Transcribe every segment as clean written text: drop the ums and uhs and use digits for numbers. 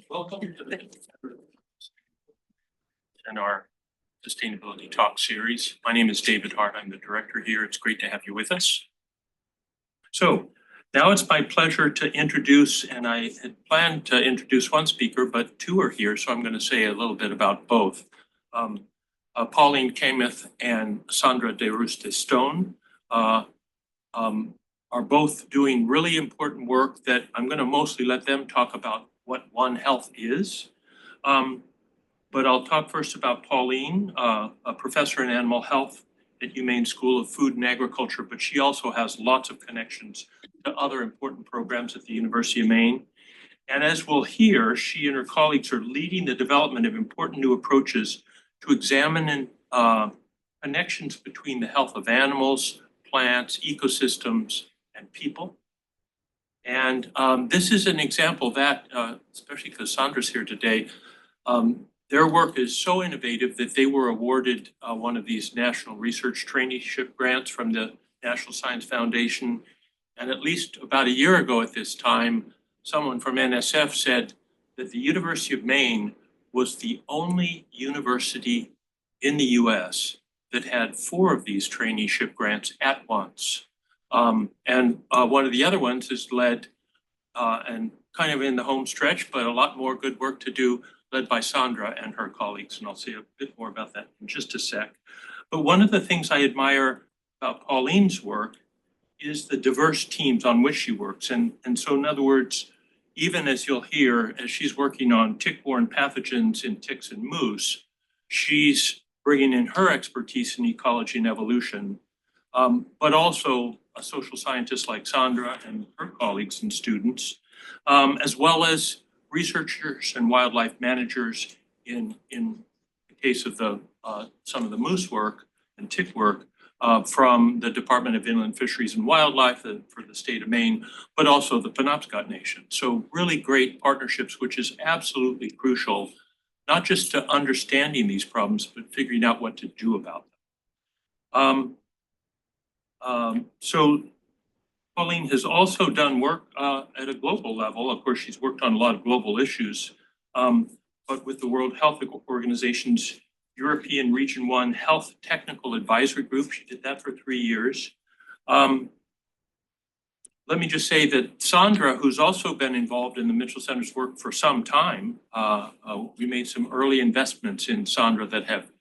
Welcome to the and our Sustainability Talk series. My name is David Hart. I'm the director here. It's great to have you with us. So now it's my pleasure to introduce, and I had planned to introduce one speaker, but two are here, so I'm going to say a little bit about both. Pauline Kamath and Sandra de Stone are both doing really important work that I'm going to mostly let them talk about what One Health is. But I'll talk first about Pauline, a professor in animal health at UMaine School of Food and Agriculture, but she also has lots of connections to other important programs at the University of Maine. And as we'll hear, she and her colleagues are leading the development of important new approaches to examine connections between the health of animals, plants, ecosystems, and people. And this is an example that, especially because Sandra's here today, their work is so innovative that they were awarded one of these national research traineeship grants from the National Science Foundation. And at least about a year ago at this time, someone from NSF said that the University of Maine was the only university in the US that had 4 of these traineeship grants at once. And one of the other ones is led, and kind of in the home stretch, but a lot more good work to do, led by Sandra and her colleagues. And I'll say a bit more about that in just a sec. But one of the things I admire about Pauline's work is the diverse teams on which she works. And so in other words, even as you'll hear, as she's working on tick-borne pathogens in ticks and moose, she's bringing in her expertise in ecology and evolution, but also a social scientist like Sandra and her colleagues and students, as well as researchers and wildlife managers in the case of the some of the moose work and tick work from the Department of Inland Fisheries and Wildlife for the state of Maine, but also the Penobscot Nation. So really great partnerships, which is absolutely crucial, not just to understanding these problems, but figuring out what to do about them. So Pauline has also done work at a global level. Of course, she's worked on a lot of global issues, but with the World Health Organization's European Region 1 Health Technical Advisory Group. She did that for 3 years. Let me just say that Sandra, who's also been involved in the Mitchell Center's work for some time, we made some early investments in Sandra that have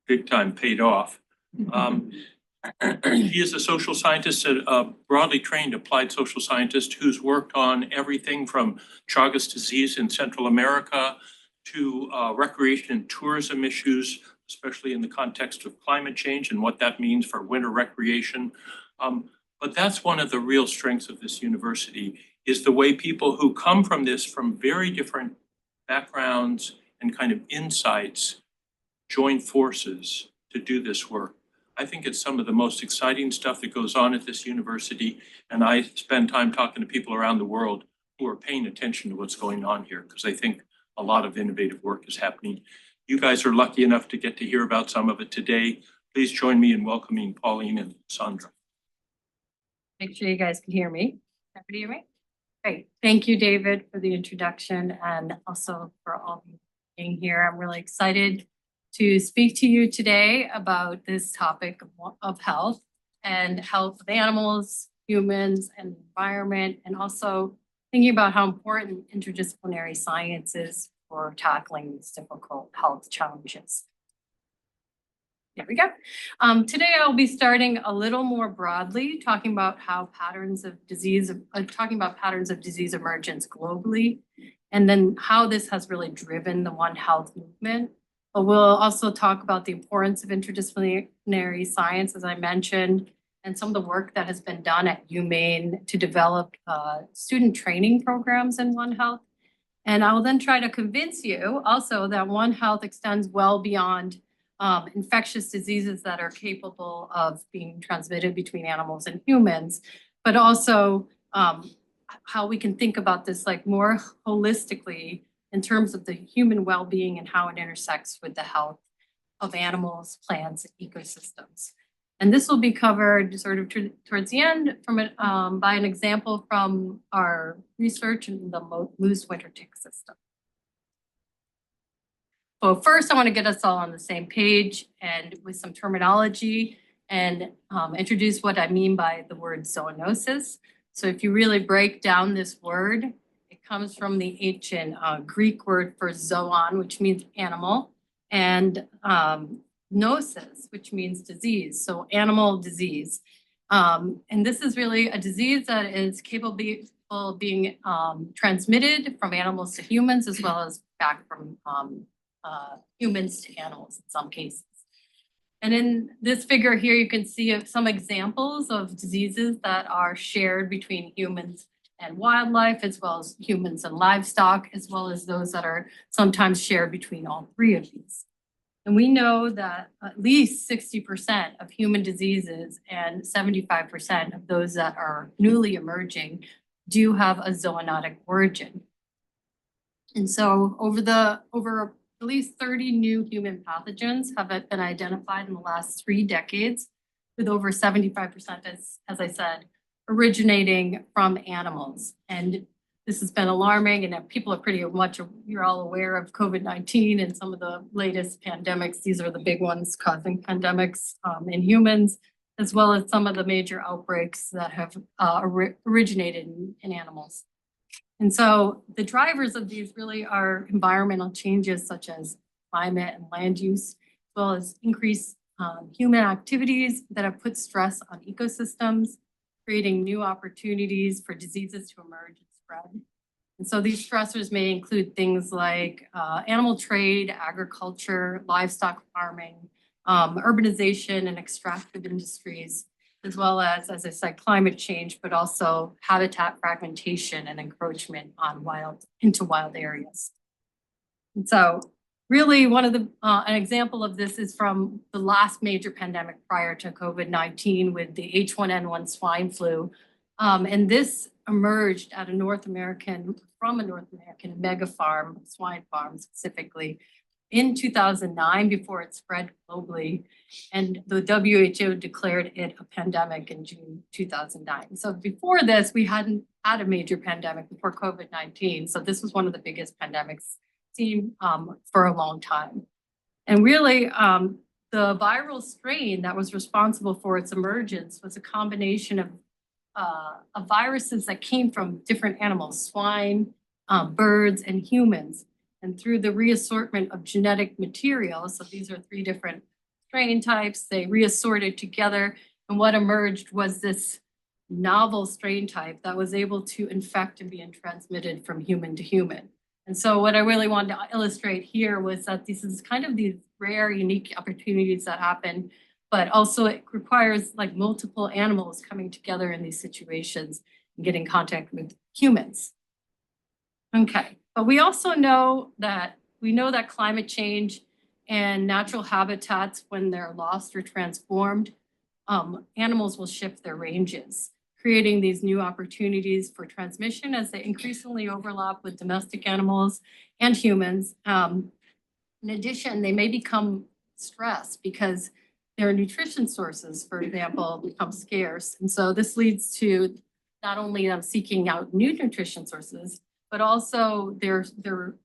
big time paid off. He is a social scientist, a broadly trained applied social scientist who's worked on everything from Chagas disease in Central America to recreation and tourism issues, especially in the context of climate change and what that means for winter recreation. But that's one of the real strengths of this university, is the way people who come from this from very different backgrounds and kind of insights join forces to do this work. I think it's some of the most exciting stuff that goes on at this university, and I spend time talking to people around the world who are paying attention to what's going on here, because I think a lot of innovative work is happening. You guys are lucky enough to get to hear about some of it today. Please join me in welcoming Pauline and Sandra. Make sure you guys can hear me. Everybody hear me? Great. Thank you, David, for the introduction and also for all being here. I'm really excited to speak to you today about this topic of health and health of animals, humans, and the environment, and also thinking about how important interdisciplinary science is for tackling these difficult health challenges. There we go. Today I'll be starting a little more broadly, talking about how patterns of disease emergence globally, and then how this has really driven the One Health movement. But we'll also talk about the importance of interdisciplinary science, as I mentioned, and some of the work that has been done at UMaine to develop student training programs in One Health. And I'll then try to convince you also that One Health extends well beyond infectious diseases that are capable of being transmitted between animals and humans, but also how we can think about this like more holistically in terms of the human well-being and how it intersects with the health of animals, plants, and ecosystems. And this will be covered sort of towards the end by an example from our research in the moose winter tick system. So first, I want to get us all on the same page and with some terminology and introduce what I mean by the word zoonosis. So if you really break down this word, it comes from the ancient Greek word for zoon, which means animal, and nosis, which means disease, so animal disease. And this is really a disease that is capable of being transmitted from animals to humans, as well as back from humans to animals in some cases. And in this figure here, you can see some examples of diseases that are shared between humans and wildlife, as well as humans and livestock, as well as those that are sometimes shared between all three of these. And we know that at least 60% of human diseases and 75% of those that are newly emerging do have a zoonotic origin. And so over at least 30 new human pathogens have been identified in the last 3 decades, with over 75%, as I said, originating from animals. And this has been alarming, and people are pretty much, you're all aware of COVID-19 and some of the latest pandemics. These are the big ones causing pandemics in humans, as well as some of the major outbreaks that have originated in animals. And so the drivers of these really are environmental changes such as climate and land use, as well as increased human activities that have put stress on ecosystems, creating new opportunities for diseases to emerge and spread. And so these stressors may include things like animal trade, agriculture, livestock farming, urbanization and extractive industries, as well as I said, climate change, but also habitat fragmentation and encroachment on into wild areas. And so really an example of this is from the last major pandemic prior to COVID-19 with the H1N1 swine flu. And this emerged from a North American mega farm, swine farm specifically, in 2009 before it spread globally. And the WHO declared it a pandemic in June 2009. So before this, we hadn't had a major pandemic before COVID-19. So this was one of the biggest pandemics seen for a long time. And really, the viral strain that was responsible for its emergence was a combination of viruses that came from different animals, swine, birds, and humans. And through the reassortment of genetic material, so these are 3 different strain types, they reassorted together, and what emerged was this novel strain type that was able to infect and be transmitted from human to human. And so what I really wanted to illustrate here was that this is kind of these rare, unique opportunities that happen, but also it requires like multiple animals coming together in these situations and getting in contact with humans. Okay. But we also know that climate change and natural habitats, when they're lost or transformed, animals will shift their ranges, creating these new opportunities for transmission as they increasingly overlap with domestic animals and humans. In addition, they may become stressed because their nutrition sources, for example, become scarce. And so this leads to not only them seeking out new nutrition sources, but also their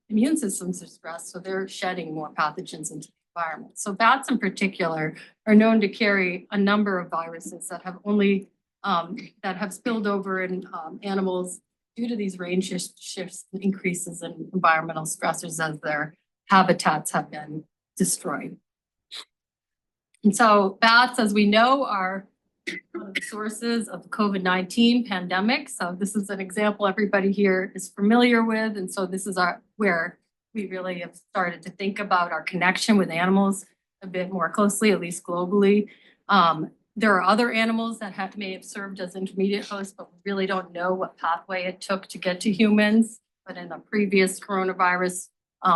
immune systems are stressed, so they're shedding more pathogens into the environment. So bats in particular are known to carry a number of viruses that have spilled over in animals due to these range shifts and increases in environmental stressors as their habitats have been destroyed. And so bats, as we know, are one of the sources of the COVID-19 pandemic. So this is an example everybody here is familiar with. And so this is where we really have started to think about our connection with animals a bit more closely, at least globally. There are other animals that may have served as intermediate hosts, but we really don't know what pathway it took to get to humans. But in the previous coronavirus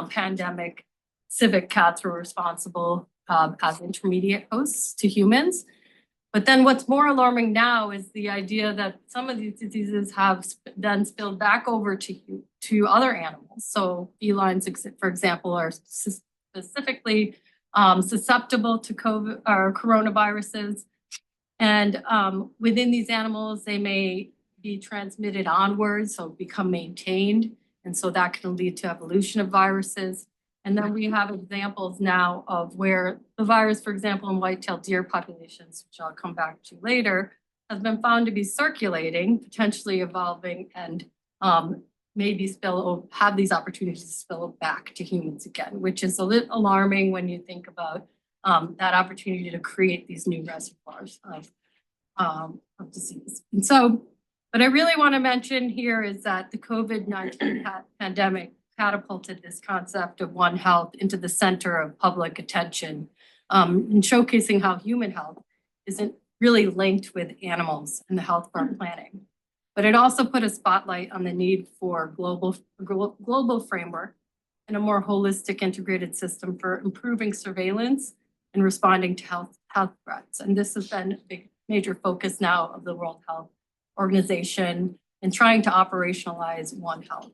pandemic, civet cats were responsible as intermediate hosts to humans. But then what's more alarming now is the idea that some of these diseases have then spilled back over to other animals. So felines, for example, are specifically susceptible to COVID or coronaviruses. And within these animals, they may be transmitted onwards, so become maintained. And so that can lead to evolution of viruses. And then we have examples now of where the virus, for example, in white-tailed deer populations, which I'll come back to later, has been found to be circulating, potentially evolving, and maybe have these opportunities to spill back to humans again, which is a little alarming when you think about that opportunity to create these new reservoirs of disease. And so, what I really want to mention here is that the COVID-19 pandemic catapulted this concept of One Health into the center of public attention, and showcasing how human health isn't really linked with animals and the health of our planning. But it also put a spotlight on the need for global framework and a more holistic integrated system for improving surveillance and responding to health threats. And this has been a big major focus now of the World Health Organization in trying to operationalize One Health.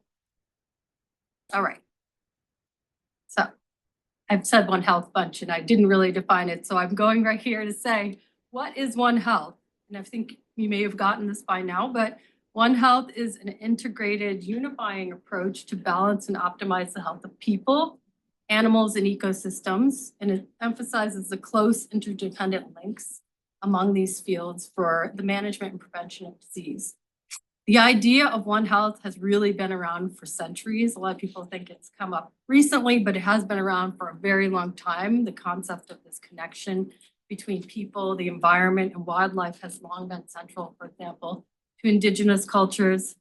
All right. So I've said One Health bunch and I didn't really define it. So I'm going right here to say, what is One Health? And I think you may have gotten this by now, but One Health is an integrated, unifying approach to balance and optimize the health of people, animals, and ecosystems. And it emphasizes the close interdependent links among these fields for the management and prevention of disease. The idea of One Health has really been around for centuries. A lot of people think it's come up recently, but it has been around for a very long time. The concept of this connection between people, the environment, and wildlife has long been central, for example, to indigenous cultures.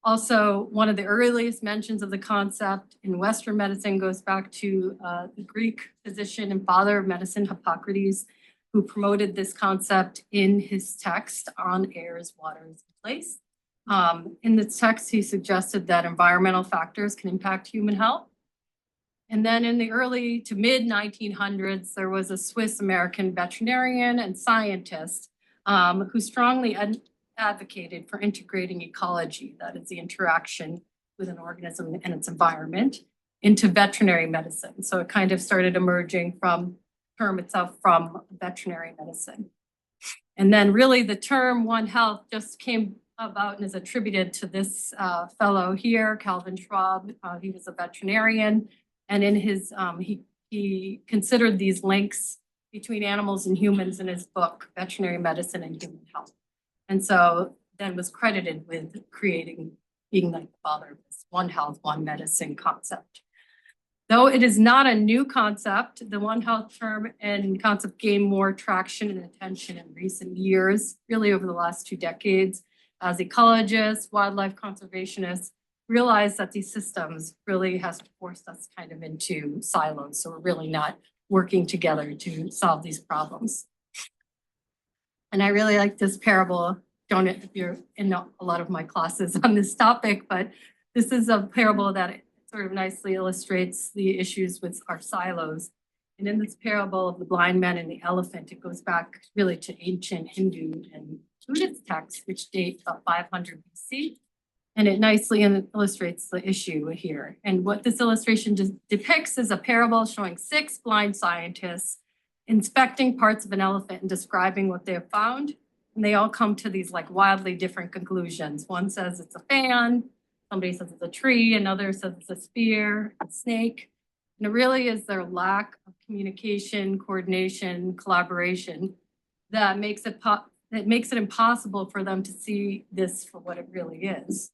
Also, one of the earliest mentions of the concept in Western medicine goes back to the Greek physician and father of medicine, Hippocrates, who promoted this concept in his text On Airs, Waters, and Place. In the text, he suggested that environmental factors can impact human health. And then in the early to mid 1900s, there was a Swiss-American veterinarian and scientist who strongly advocated for integrating ecology, that is the interaction with an organism and its environment, into veterinary medicine. So it kind of started emerging from the term itself from veterinary medicine. And then really the term One Health just came about and is attributed to this fellow here, Calvin Schwab. He was a veterinarian, and in his, he considered these links between animals and humans in his book, Veterinary Medicine and Human Health. And so then was credited with being like the father of this One Health, One Medicine concept. Though it is not a new concept, the One Health term and concept gained more traction and attention in recent years, really over the last 2 decades, as ecologists, wildlife conservationists realize that these systems really has forced us kind of into silos. So we're really not working together to solve these problems. And I really like this parable. Don't know if you're in a lot of my classes on this topic, but this is a parable that sort of nicely illustrates the issues with our silos. And in this parable of the blind man and the elephant, it goes back really to ancient Hindu and Buddhist texts, which date about 500 BC. And it nicely illustrates the issue here. And what this illustration depicts is a parable showing 6 blind scientists inspecting parts of an elephant and describing what they have found. And they all come to these like wildly different conclusions. One says it's a fan, somebody says it's a tree, another says it's a spear, a snake. And it really is their lack of communication, coordination, collaboration that makes it impossible for them to see this for what it really is,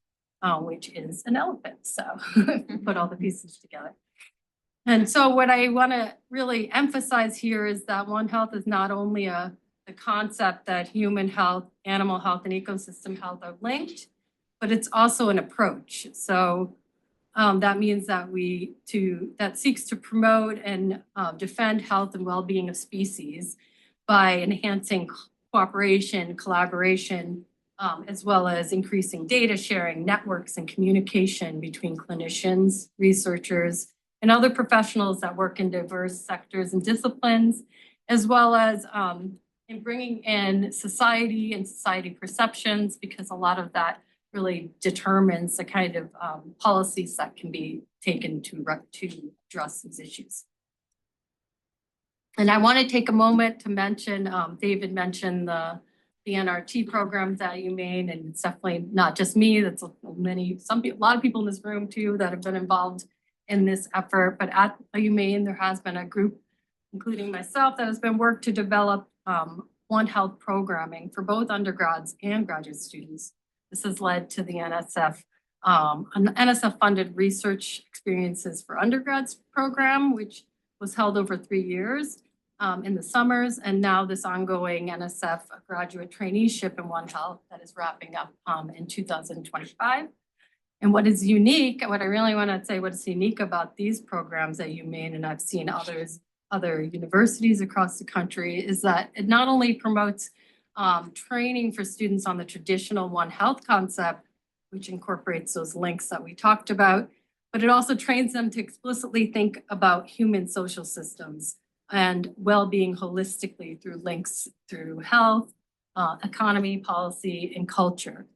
which is an elephant. So put all the pieces together. And so what I want to really emphasize here is that One Health is not only the concept that human health, animal health, and ecosystem health are linked, but it's also an approach. So that means that that seeks to promote and defend health and well-being of species by enhancing cooperation, collaboration, as well as increasing data sharing, networks, and communication between clinicians, researchers, and other professionals that work in diverse sectors and disciplines, as well as in bringing in society and society perceptions, because a lot of that really determines the kind of policies that can be taken to address these issues. And I want to take a moment to mention, David mentioned the NRT programs at UMaine, and it's definitely not just me, that's a lot of people in this room too that have been involved in this effort. But at UMaine, there has been a group, including myself, that has been worked to develop One Health programming for both undergrads and graduate students. This has led to the NSF, an NSF-funded research experiences for undergrads program, which was held over 3 years in the summers, and now this ongoing NSF graduate traineeship in One Health that is wrapping up in 2025. And what is unique, what I really want to say, what is unique about these programs at UMaine, and I've seen other universities across the country, is that it not only promotes training for students on the traditional One Health concept, which incorporates those links that we talked about, but it also trains them to explicitly think about human social systems and well-being holistically through links through health, economy, policy, and culture.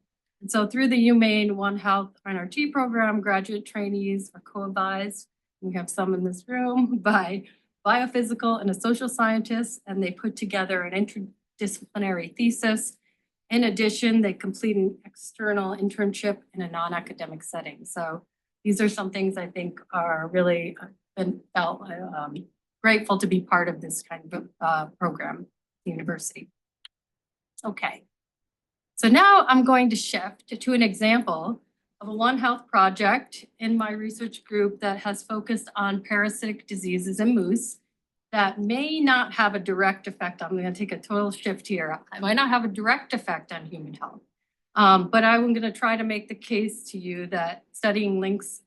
And so through the UMaine One Health NRT program, graduate trainees are co-advised, we have some in this room, by biophysical and a social scientist, and they put together an interdisciplinary thesis. In addition, they complete an external internship in a non-academic setting. So these are some things I think are really felt grateful to be part of this kind of program, university. Okay, so now I'm going to shift to an example of a One Health project in my research group that has focused on parasitic diseases in moose that may not have a direct effect. I'm going to take a total shift here. I might not have a direct effect on human health, but I'm going to try to make the case to you that studying links,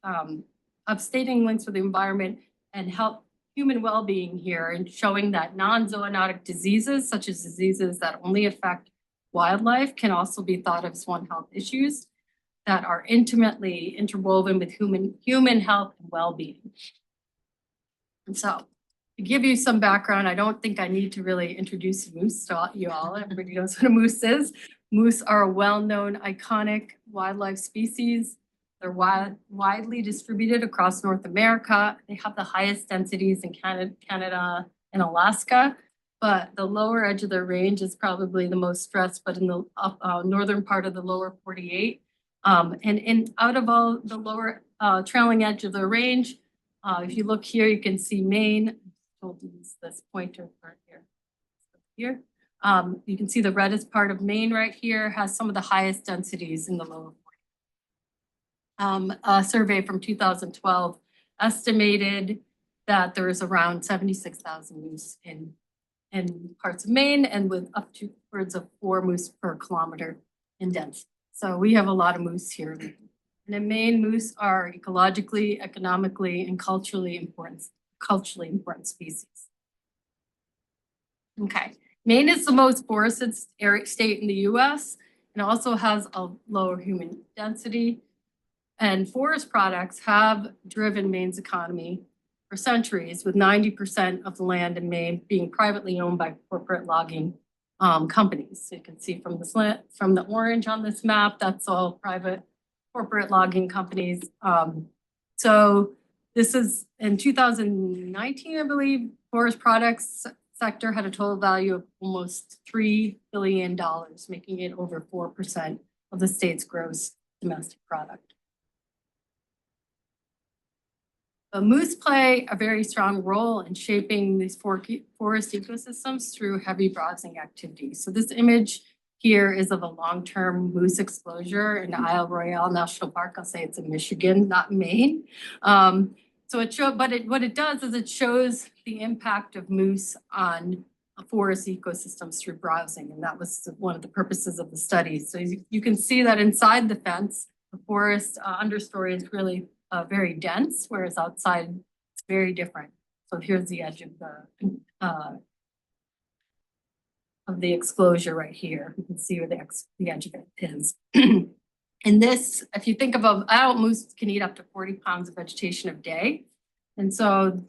stating links with the environment and help human well-being here, and showing that non-zoonotic diseases, such as diseases that only affect wildlife, can also be thought of as One Health issues that are intimately interwoven with human health and well-being. And so, to give you some background, I don't think I need to really introduce moose to you all. Everybody knows what a moose is. Moose are a well-known iconic wildlife species. They're widely distributed across North America. They have the highest densities in Canada and Alaska, but the lower edge of their range is probably the most stressed, but in the northern part of the lower 48. And out of all the lower trailing edge of the range, if you look here, you can see Maine. I'll use this pointer part here. Here, you can see the reddest part of Maine right here has some of the highest densities in the lower 40. A survey from 2012 estimated that there is around 76,000 moose in parts of Maine, and with up to upwards of 4 moose per kilometer in density. So we have a lot of moose here. And in Maine, moose are ecologically, economically, and culturally important species. Okay, Maine is the most forested state in the US and also has a lower human density. And forest products have driven Maine's economy for centuries, with 90% of the land in Maine being privately owned by corporate logging companies. So you can see from the orange on this map, that's all private corporate logging companies. So this is in 2019, I believe, forest products sector had a total value of almost $3 billion, making it over 4% of the state's gross domestic product. Moose play a very strong role in shaping these forest ecosystems through heavy browsing activities. So this image here is of a long-term moose exposure in Isle Royale National Park. I'll say it's in Michigan, not Maine. So what it does is it shows the impact of moose on forest ecosystems through browsing, and that was one of the purposes of the study. So you can see that inside the fence, the forest understory is really very dense, whereas outside it's very different. So here's the edge of the exposure right here. You can see where the edge of it is. And this, if you think of an adult moose, can eat up to 40 pounds of vegetation a day. And so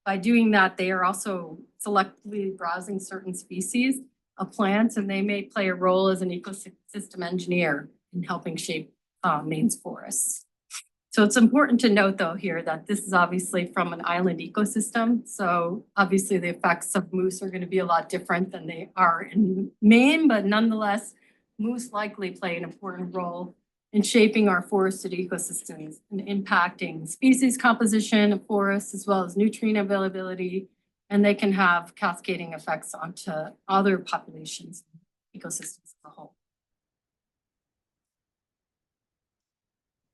by doing that, they are also selectively browsing certain species of plants, and they may play a role as an ecosystem engineer in helping shape Maine's forests. So it's important to note though here that this is obviously from an island ecosystem. So obviously the effects of moose are going to be a lot different than they are in Maine, but nonetheless, moose likely play an important role in shaping our forested ecosystems and impacting species composition of forests as well as nutrient availability. And they can have cascading effects onto other populations, ecosystems as a whole.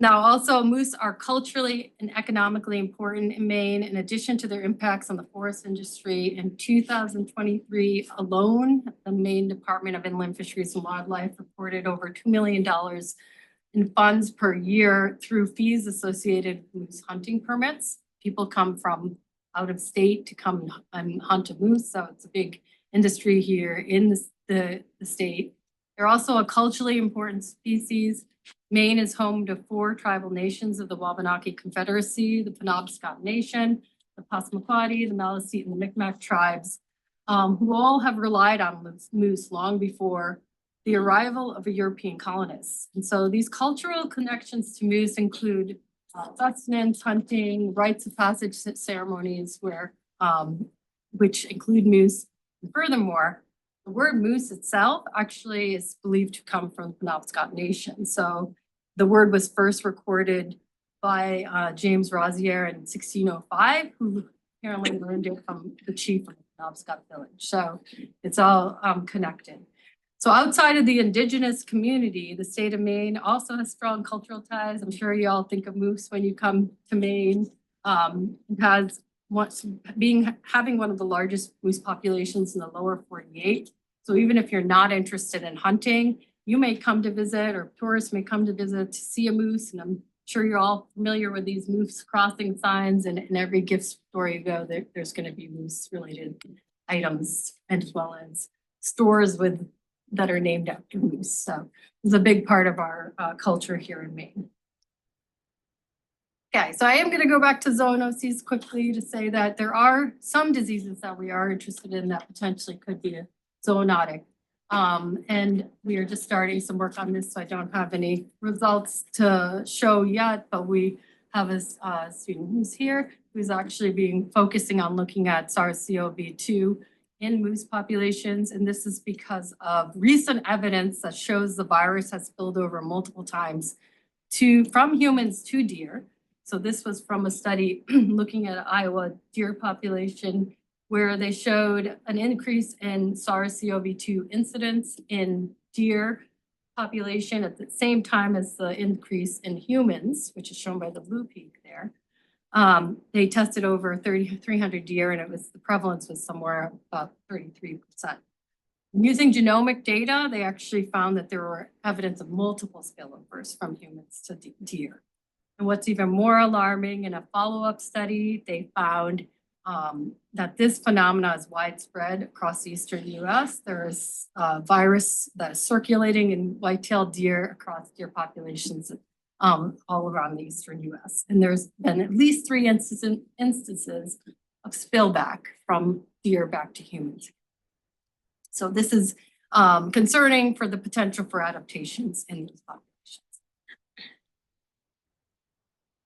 Now, also moose are culturally and economically important in Maine. In addition to their impacts on the forest industry, in 2023 alone, the Maine Department of Inland Fisheries and Wildlife reported over $2 million in funds per year through fees associated with moose hunting permits. People come from out of state to come and hunt a moose, so it's a big industry here in the state. They're also a culturally important species. Maine is home to 4 tribal nations of the Wabanaki Confederacy, the Penobscot Nation, the Passamaquoddy, the Maliseet, and the Micmac tribes, who all have relied on moose long before the arrival of European colonists. And so these cultural connections to moose include sustenance, hunting, rites of passage ceremonies, which include moose. And furthermore, the word moose itself actually is believed to come from the Penobscot Nation. So the word was first recorded by James Rozier in 1605, who apparently learned it from the chief of the Penobscot village. So it's all connected. So outside of the indigenous community, the state of Maine also has strong cultural ties. I'm sure you all think of moose when you come to Maine. It has having one of the largest moose populations in the lower 48. So even if you're not interested in hunting, you may come to visit, or tourists may come to visit to see a moose. And I'm sure you're all familiar with these moose crossing signs, and in every gift store you go, there's going to be moose related items, as well as stores that are named after moose. So it's a big part of our culture here in Maine. Okay, so I am going to go back to zoonoses quickly to say that there are some diseases that we are interested in that potentially could be zoonotic. And we are just starting some work on this, so I don't have any results to show yet, but we have a student who's here who's actually focusing on looking at SARS-CoV-2 in moose populations. And this is because of recent evidence that shows the virus has spilled over multiple times from humans to deer. So this was from a study looking at Iowa deer population, where they showed an increase in SARS-CoV-2 incidence in deer population at the same time as the increase in humans, which is shown by the blue peak there. They tested over 300 deer, and the prevalence was somewhere about 33%. Using genomic data, they actually found that there were evidence of multiple spillovers from humans to deer. And what's even more alarming, in a follow-up study, they found that this phenomena is widespread across the eastern US. There's a virus that is circulating in white-tailed deer across deer populations all around the eastern US. And there's been at least 3 instances of spillback from deer back to humans. So this is concerning for the potential for adaptations in these populations.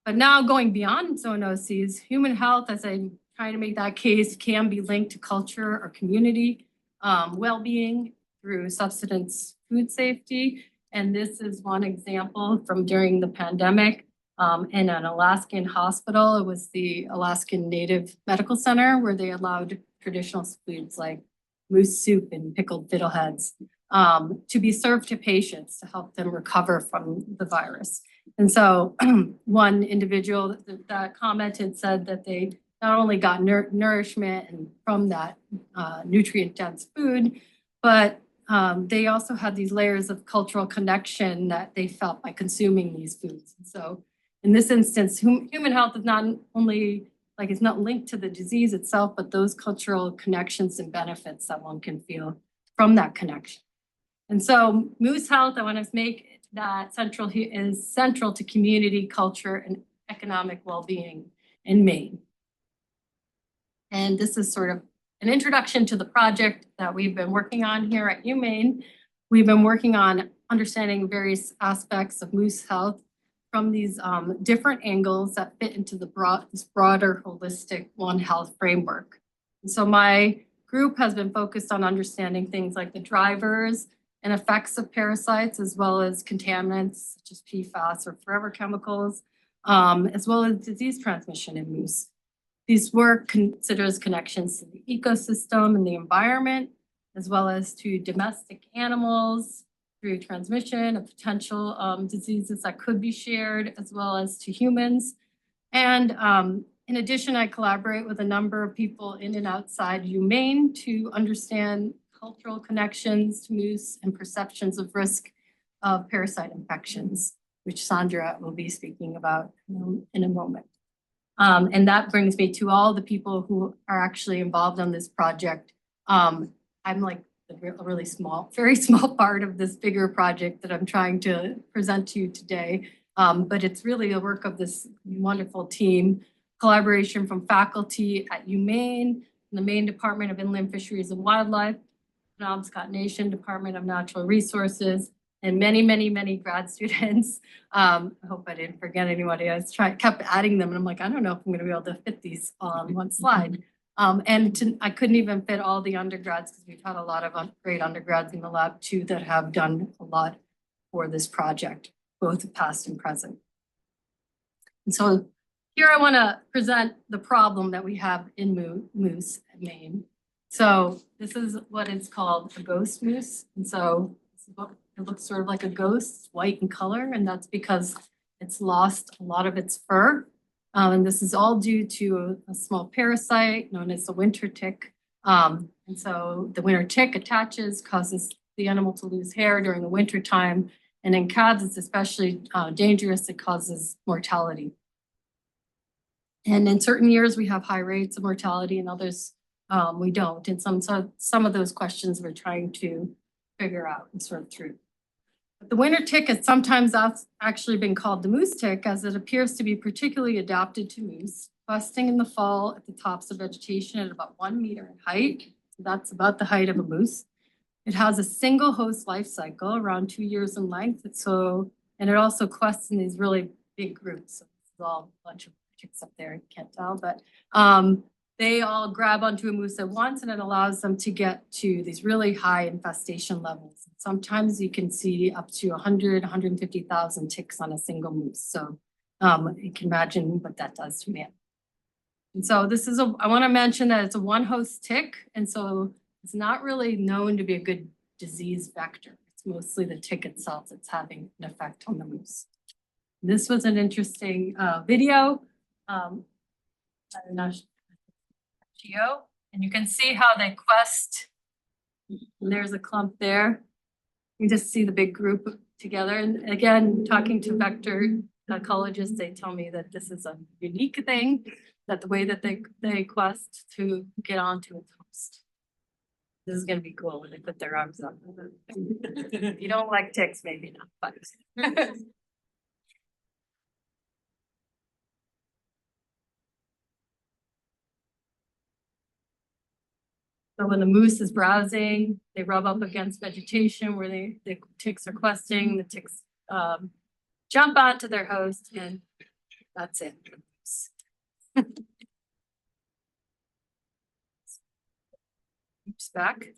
But now going beyond zoonoses, human health, as I'm trying to make that case, can be linked to culture or community well-being through subsistence food safety. And this is one example from during the pandemic in an Alaskan hospital. It was the Alaskan Native Medical Center, where they allowed traditional foods like moose soup and pickled fiddleheads to be served to patients to help them recover from the virus. And so one individual that commented said that they not only got nourishment and from that nutrient-dense food, but they also had these layers of cultural connection that they felt by consuming these foods. And so in this instance, human health is not only it's not linked to the disease itself, but those cultural connections and benefits that one can feel from that connection. And so moose health, I want to make that is central to community, culture, and economic well-being in Maine. And this is sort of an introduction to the project that we've been working on here at UMaine. We've been working on understanding various aspects of moose health from these different angles that fit into this broader holistic One Health framework. And so my group has been focused on understanding things like the drivers and effects of parasites, as well as contaminants such as PFAS or forever chemicals, as well as disease transmission in moose. This work considers connections to the ecosystem and the environment, as well as to domestic animals through transmission of potential diseases that could be shared, as well as to humans. And in addition, I collaborate with a number of people in and outside UMaine to understand cultural connections to moose and perceptions of risk of parasite infections, which Sandra will be speaking about in a moment. And that brings me to all the people who are actually involved on this project. I'm like a really small, very small part of this bigger project that I'm trying to present to you today. But it's really the work of this wonderful team, collaboration from faculty at UMaine, the Maine Department of Inland Fisheries and Wildlife, Penobscot Nation Department of Natural Resources, and many, many, many grad students. I hope I didn't forget anybody. I was kept adding them, and I'm like, I don't know if I'm going to be able to fit these on one slide. I couldn't even fit all the undergrads because we've had a lot of great undergrads in the lab too that have done a lot for this project, both past and present. And so here I want to present the problem that we have in moose at Maine. So this is what is called a ghost moose. And so it looks sort of like a ghost, white in color, and that's because it's lost a lot of its fur. And this is all due to a small parasite known as the winter tick. And so the winter tick attaches, causes the animal to lose hair during the winter time. And in calves, it's especially dangerous. It causes mortality. And in certain years, we have high rates of mortality, and others we don't. And some of those questions we're trying to figure out and sort through. But the winter tick has sometimes actually been called the moose tick, as it appears to be particularly adapted to moose, questing in the fall at the tops of vegetation at about 1 meter in height. So that's about the height of a moose. It has a single host life cycle, around 2 years in length. And it also quests in these really big groups. So this is all a bunch of ticks up there, you can't tell, but they all grab onto a moose at once, and it allows them to get to these really high infestation levels. Sometimes you can see up to 150,000 ticks on a single moose. So you can imagine what that does to man. And so I want to mention that it's a one host tick. And so it's not really known to be a good disease vector. It's mostly the tick itself that's having an effect on the moose. This was an interesting video. And you can see how they quest. And there's a clump there. You just see the big group together. And again, talking to vector ecologists, they tell me that this is a unique thing, that the way that they quest to get onto its host. This is going to be cool when they put their arms up. If you don't like ticks, maybe not, but. So when the moose is browsing, they rub up against vegetation where the ticks are questing. The ticks jump onto their host, and that's it. Oops, back.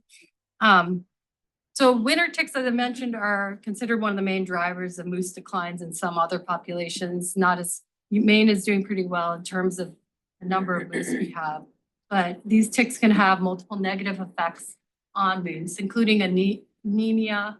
So winter ticks, as I mentioned, are considered one of the main drivers of moose declines in some other populations. Maine is doing pretty well in terms of the number of moose we have. But these ticks can have multiple negative effects on moose, including anemia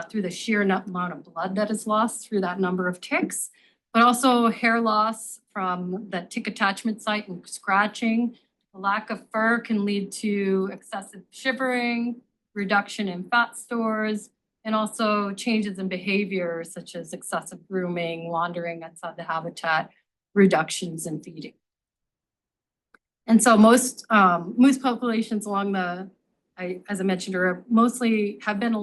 through the sheer amount of blood that is lost through that number of ticks, but also hair loss from the tick attachment site and scratching. The lack of fur can lead to excessive shivering, reduction in fat stores, and also changes in behavior such as excessive grooming, wandering outside the habitat, reductions in feeding. And so most moose populations along as I mentioned, mostly have been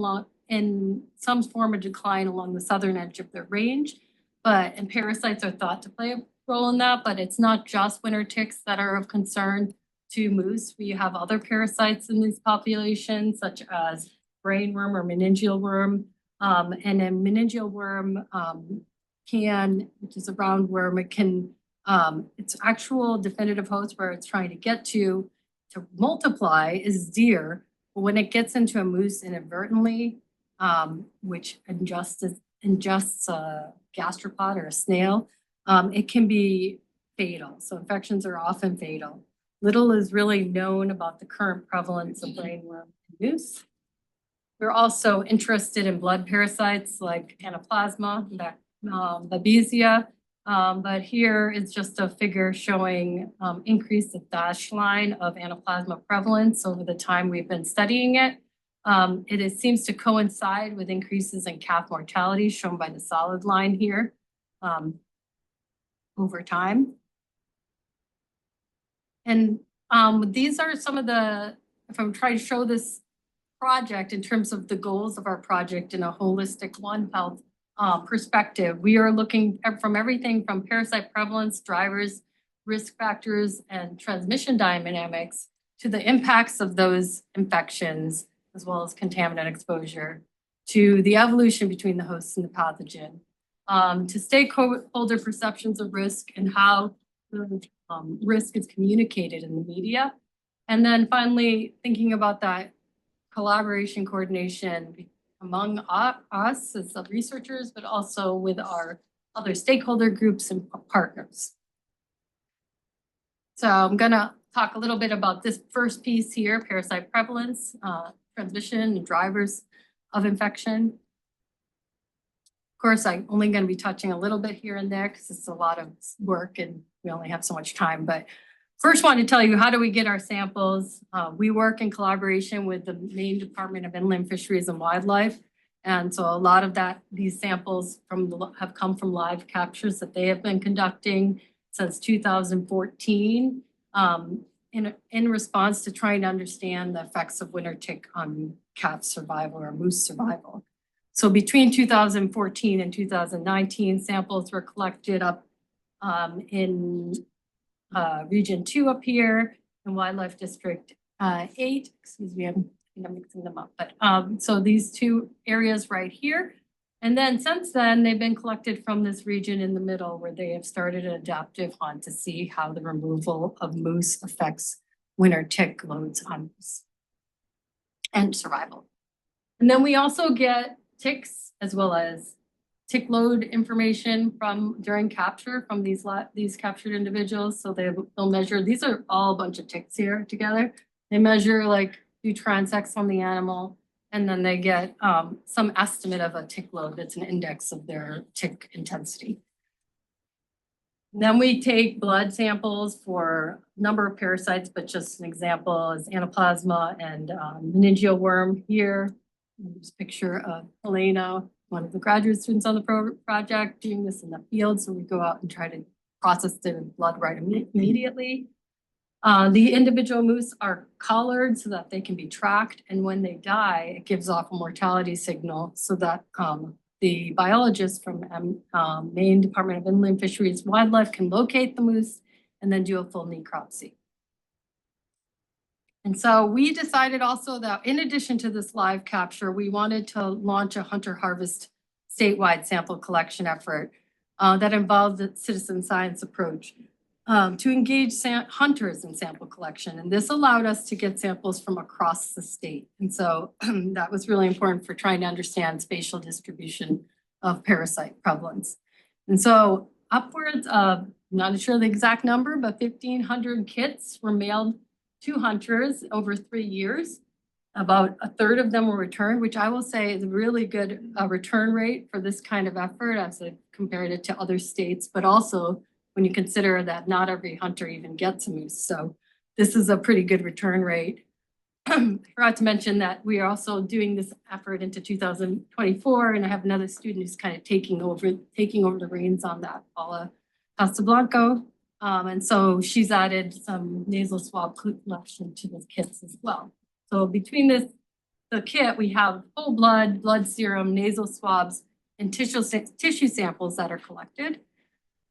in some form of decline along the southern edge of their range, and parasites are thought to play a role in that, but it's not just winter ticks that are of concern to moose. We have other parasites in these populations, such as brain worm or meningeal worm. And a meningeal worm can, which is a roundworm, it can, its actual definitive host where it's trying to get to multiply is deer. But when it gets into a moose inadvertently, which ingests a gastropod or a snail, it can be fatal. So infections are often fatal. Little is really known about the current prevalence of brainworm in moose. We're also interested in blood parasites like Anaplasma, Babesia, but here is just a figure showing increase of dashed line of Anaplasma prevalence over the time we've been studying it. It seems to coincide with increases in calf mortality shown by the solid line here over time. And these are some of the, if I'm trying to show this project in terms of the goals of our project in a holistic One Health perspective, we are looking from everything from parasite prevalence, drivers, risk factors, and transmission dynamics to the impacts of those infections, as well as contaminant exposure, to the evolution between the host and the pathogen, to stakeholder perceptions of risk and how the risk is communicated in the media. And then finally, thinking about that collaboration, coordination among us as the researchers, but also with our other stakeholder groups and partners. So I'm gonna talk a little bit about this first piece here, parasite prevalence, transmission, and drivers of infection. Of course, I'm only gonna be touching a little bit here and there because it's a lot of work and we only have so much time, but first want to tell you, how do we get our samples? We work in collaboration with the Maine Department of Inland Fisheries and Wildlife. And so a lot of these samples have come from live captures that they have been conducting since 2014 in response to trying to understand the effects of winter tick on calf survival or moose survival. So between 2014 and 2019, samples were collected up in Region 2 up here in Wildlife District 8, excuse me, I'm mixing them up, but so these two areas right here. And then since then, they've been collected from this region in the middle where they have started an adaptive hunt to see how the removal of moose affects winter tick loads on moose and survival. And then we also get ticks as well as tick load information from during capture from these captured individuals. So they'll measure, these are all a bunch of ticks here together. They measure like do transects on the animal, and then they get some estimate of a tick load that's an index of their tick intensity. And then we take blood samples for a number of parasites, but just an example is Anaplasma and meningeal worm here. There's a picture of Helena, one of the graduate students on the project, doing this in the field. So we go out and try to process the blood right immediately. The individual moose are collared so that they can be tracked. And when they die, it gives off a mortality signal so that the biologists from Maine Department of Inland Fisheries and Wildlife can locate the moose and then do a full necropsy. And so we decided also that in addition to this live capture, we wanted to launch a hunter harvest statewide sample collection effort that involved a citizen science approach to engage hunters in sample collection. And this allowed us to get samples from across the state. And so that was really important for trying to understand spatial distribution of parasite prevalence. And so upwards of, I'm not sure the exact number, but 1,500 kits were mailed to hunters over 3 years. About a third of them were returned, which I will say is a really good return rate for this kind of effort as I compared it to other states, but also when you consider that not every hunter even gets a moose. So this is a pretty good return rate. I forgot to mention that we are also doing this effort into 2024, and I have another student who's kind of taking over the reins on that, Paula Casablanco. And so she's added some nasal swab collection to the kits as well. So between the kit, we have whole blood serum, nasal swabs, and tissue samples that are collected.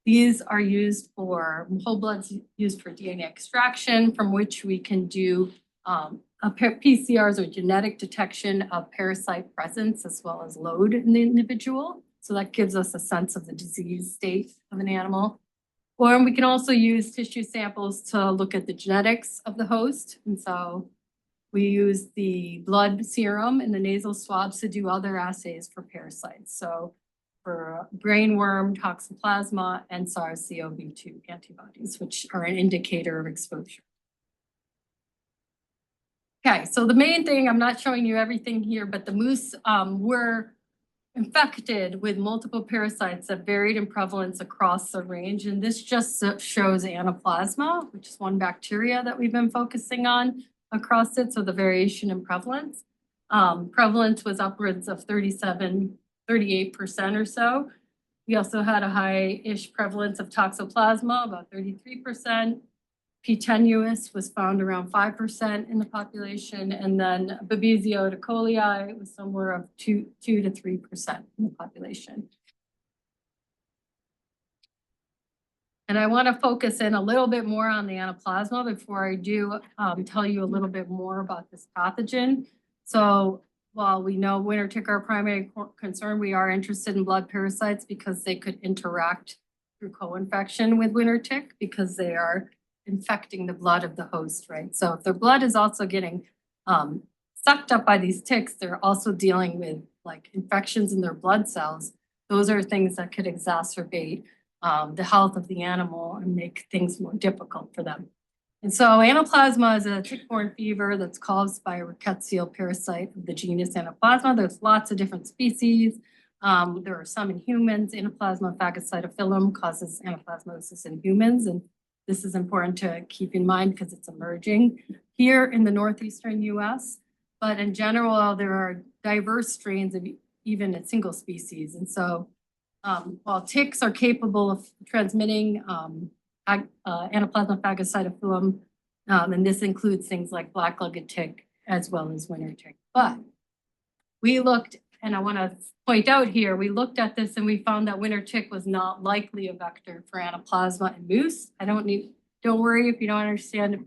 These are used for, whole blood's used for DNA extraction, from which we can do PCRs or genetic detection of parasite presence as well as load in the individual. So that gives us a sense of the disease state of an animal. Or we can also use tissue samples to look at the genetics of the host. And so we use the blood serum and the nasal swabs to do other assays for parasites. So for brainworm, toxoplasma, and SARS-CoV-2 antibodies, which are an indicator of exposure. Okay, so the main thing, I'm not showing you everything here, but the moose were infected with multiple parasites that varied in prevalence across the range. And this just shows anaplasma, which is one bacteria that we've been focusing on across it. So the variation in prevalence. Prevalence was upwards of 38% or so. We also had a high-ish prevalence of toxoplasma, about 33%. P. tenuis was found around 5% in the population, and then Babesia coli was somewhere of 2 to 3% in the population. And I want to focus in a little bit more on the anaplasma before I do tell you a little bit more about this pathogen. So while we know winter tick are a primary concern, we are interested in blood parasites because they could interact through co-infection with winter tick because they are infecting the blood of the host, right? So if their blood is also getting sucked up by these ticks, they're also dealing with like infections in their blood cells. Those are things that could exacerbate the health of the animal and make things more difficult for them. And so anaplasma is a tick-borne fever that's caused by a rickettsial parasite of the genus Anaplasma. There's lots of different species. There are some in humans. Anaplasma phagocytophilum causes anaplasmosis in humans, and this is important to keep in mind because it's emerging here in the northeastern US. But in general, there are diverse strains of even a single species. And so while ticks are capable of transmitting Anaplasma phagocytophilum, and this includes things like black-legged tick as well as winter tick. But we looked, and I want to point out here, we looked at this and we found that winter tick was not likely a vector for anaplasma in moose. Don't worry if you don't understand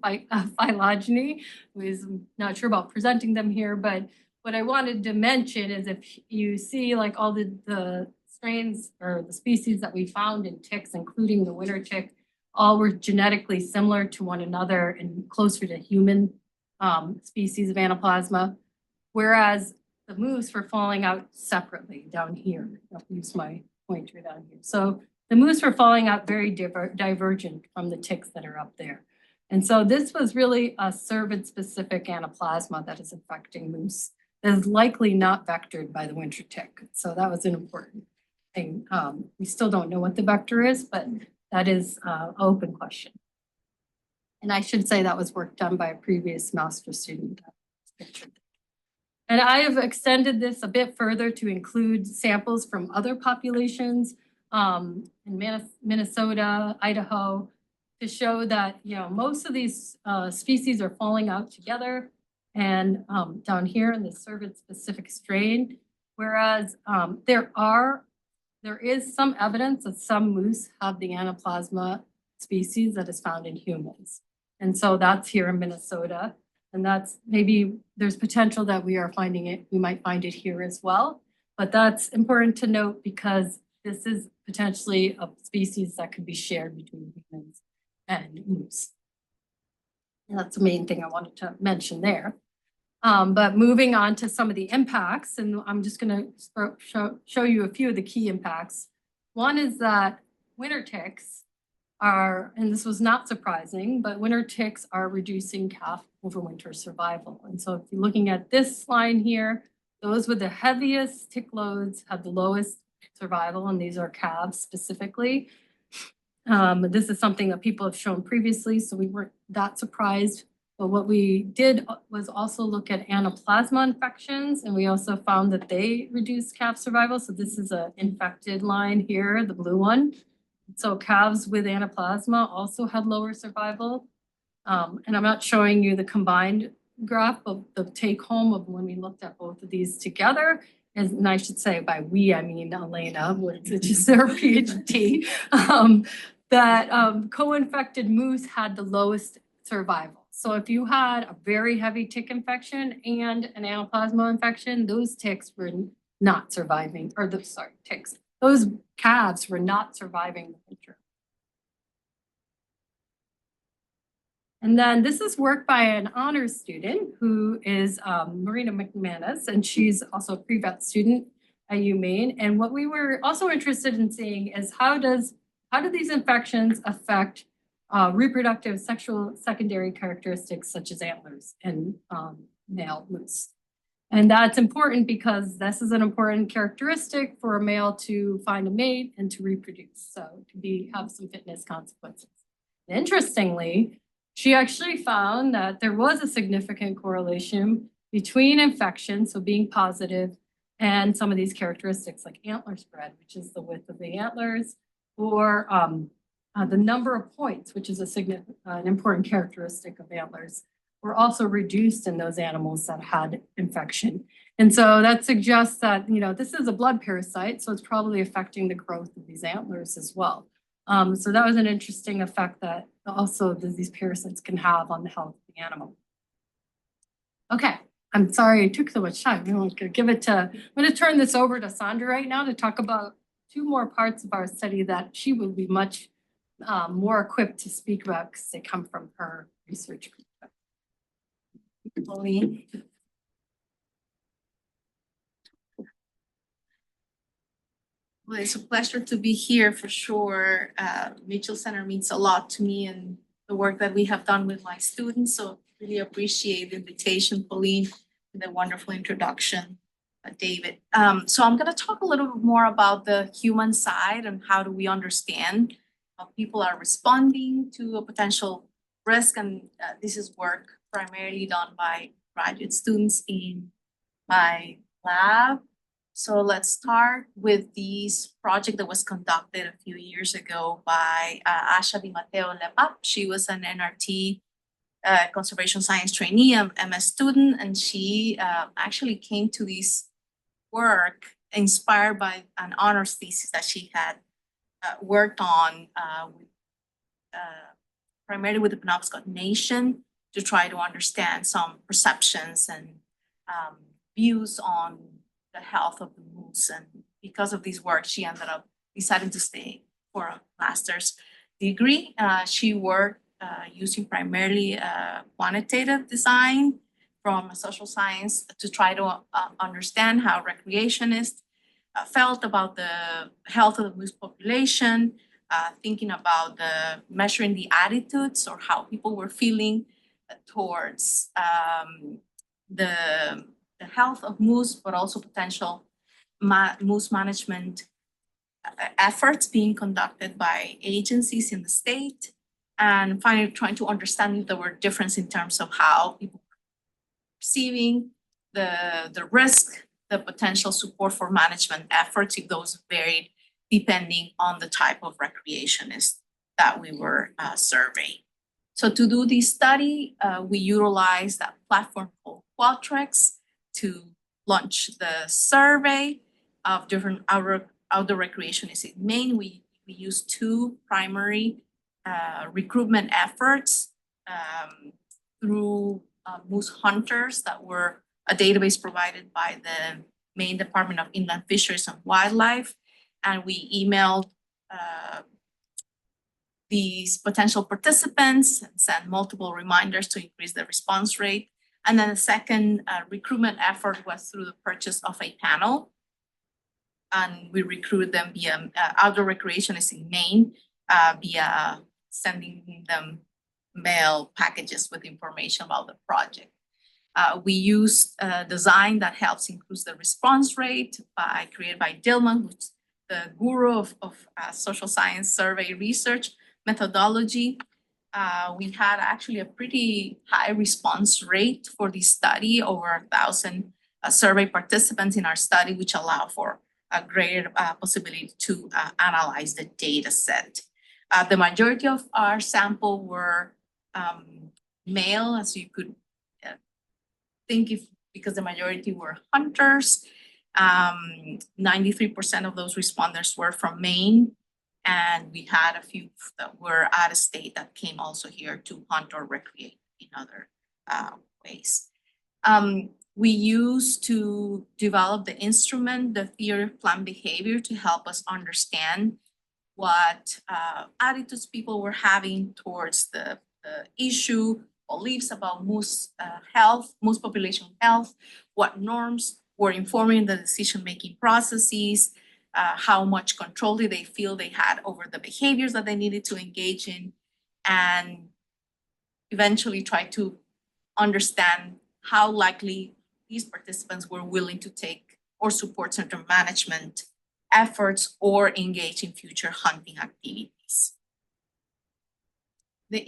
phylogeny. I was not sure about presenting them here, but what I wanted to mention is if you see like all the strains or the species that we found in ticks, including the winter tick, all were genetically similar to one another and closer to human species of anaplasma, whereas the moose were falling out separately down here. I'll use my pointer down here. So the moose were falling out very divergent from the ticks that are up there. And so this was really a cervid-specific anaplasma that is affecting moose that is likely not vectored by the winter tick. So that was an important thing. We still don't know what the vector is, but that is an open question. And I should say that was work done by a previous master student. And I have extended this a bit further to include samples from other populations in Minnesota, Idaho, to show that, you know, most of these species are falling out together and down here in the cervid-specific strain, whereas there is some evidence that some moose have the anaplasma species that is found in humans. And so that's here in Minnesota. And that's maybe there's potential that we might find it here as well. But that's important to note because this is potentially a species that could be shared between humans and moose. And that's the main thing I wanted to mention there. But moving on to some of the impacts, and I'm just going to show you a few of the key impacts. One is that winter ticks are, and this was not surprising, but winter ticks are reducing calf overwinter survival. And so if you're looking at this line here, those with the heaviest tick loads have the lowest survival, and these are calves specifically. This is something that people have shown previously, so we weren't that surprised. But what we did was also look at anaplasma infections, and we also found that they reduced calf survival. So this is an infected line here, the blue one. So calves with anaplasma also had lower survival. And I'm not showing you the combined graph, but the take home of when we looked at both of these together, and I should say by we, I mean Elena, which is her PhD, that co-infected moose had the lowest survival. So if you had a very heavy tick infection and an anaplasma infection, those ticks were not surviving, or ticks those calves were not surviving the winter. And then this is work by an honors student who is Marina McManus, and she's also a pre-vet student at UMaine. And what we were also interested in seeing is how do these infections affect reproductive sexual secondary characteristics such as antlers in male moose. And that's important because this is an important characteristic for a male to find a mate and to reproduce. So it have some fitness consequences. And interestingly, she actually found that there was a significant correlation between infection, so being positive, and some of these characteristics like antler spread, which is the width of the antlers, or the number of points, which is an important characteristic of antlers, were also reduced in those animals that had infection. And so that suggests that, this is a blood parasite, so it's probably affecting the growth of these antlers as well. So that was an interesting effect that also these parasites can have on the health of the animal. Okay, I'm sorry I took so much time. I'm going to turn this over to Sandra right now to talk about two more parts of our study that she will be much more equipped to speak about because they come from her research group. Pauline. Well, it's a pleasure to be here for sure. Mitchell Center means a lot to me and the work that we have done with my students. So really appreciate the invitation, Pauline, and the wonderful introduction, David. So I'm going to talk a little bit more about the human side and how do we understand how people are responding to a potential risk. And this is work primarily done by graduate students in my lab. So let's start with this project that was conducted a few years ago by Asha Di Matteo Lepa. She was an NRT conservation science trainee, MS student, and she actually came to this work inspired by an honors thesis that she had worked on primarily with the Penobscot Nation to try to understand some perceptions and views on the health of the moose. And because of this work, she ended up deciding to stay for a master's degree. She worked using primarily quantitative design from social science to try to understand how recreationists felt about the health of the moose population, thinking about measuring the attitudes or how people were feeling towards the health of moose, but also potential moose management efforts being conducted by agencies in the state, and finally trying to understand if there were differences in terms of how people were perceiving the risk, the potential support for management efforts, if those varied depending on the type of recreationist that we were surveying. So to do this study, we utilized a platform called Qualtrics to launch the survey of different outdoor recreationists in Maine. We used two primary recruitment efforts through moose hunters that were a database provided by the Maine Department of Inland Fisheries and Wildlife. And we emailed these potential participants and sent multiple reminders to increase the response rate. And then the second recruitment effort was through the purchase of a panel. And we recruited them via outdoor recreationists in Maine via sending them mail packages with information about the project. We used a design that helps increase the response rate created by Dillman, who's the guru of social science survey research methodology. We had actually a pretty high response rate for this study, over 1,000 survey participants in our study, which allow for a greater possibility to analyze the data set. The majority of our sample were male, as you could think, because the majority were hunters. 93% of those responders were from Maine, and we had a few that were out of state that came also here to hunt or recreate in other ways. we use to develop the instrument, the theory of planned behavior, to help us understand what attitudes people were having towards the issue, beliefs about moose health, moose population health, what norms were informing the decision-making processes, how much control did they feel they had over the behaviors that they needed to engage in, and eventually try to understand how likely these participants were willing to take or support certain management efforts or engage in future hunting activities. The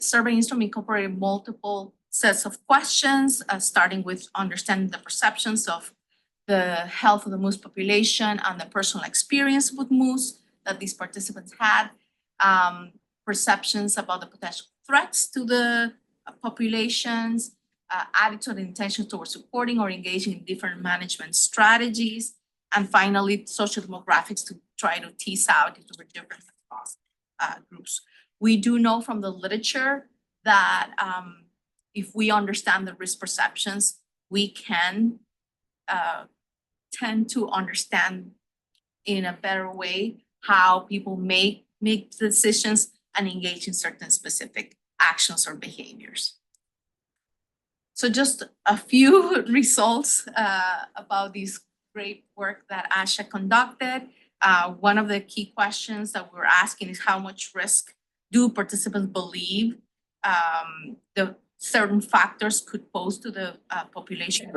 survey instrument incorporated multiple sets of questions, starting with understanding the perceptions of the health of the moose population and the personal experience with moose that these participants had, perceptions about the potential threats to the populations, attitude and intention towards supporting or engaging in different management strategies, and finally, social demographics to try to tease out if there were different across groups. We do know from the literature that if we understand the risk perceptions, we can tend to understand in a better way how people make decisions and engage in certain specific actions or behaviors. So just a few results about this great work that ASHA conducted. One of the key questions that we're asking is how much risk do participants believe the certain factors could pose to the population,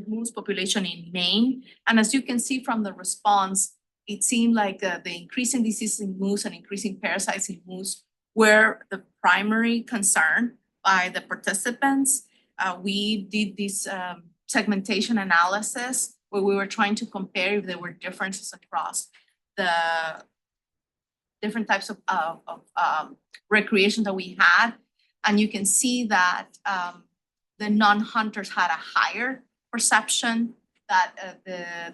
moose population in Maine. And as you can see from the response, it seemed like the increasing disease in moose and increasing parasites in moose were the primary concern by the participants. We did this segmentation analysis where we were trying to compare if there were differences across the different types of recreation that we had. And you can see that the non-hunters had a higher perception that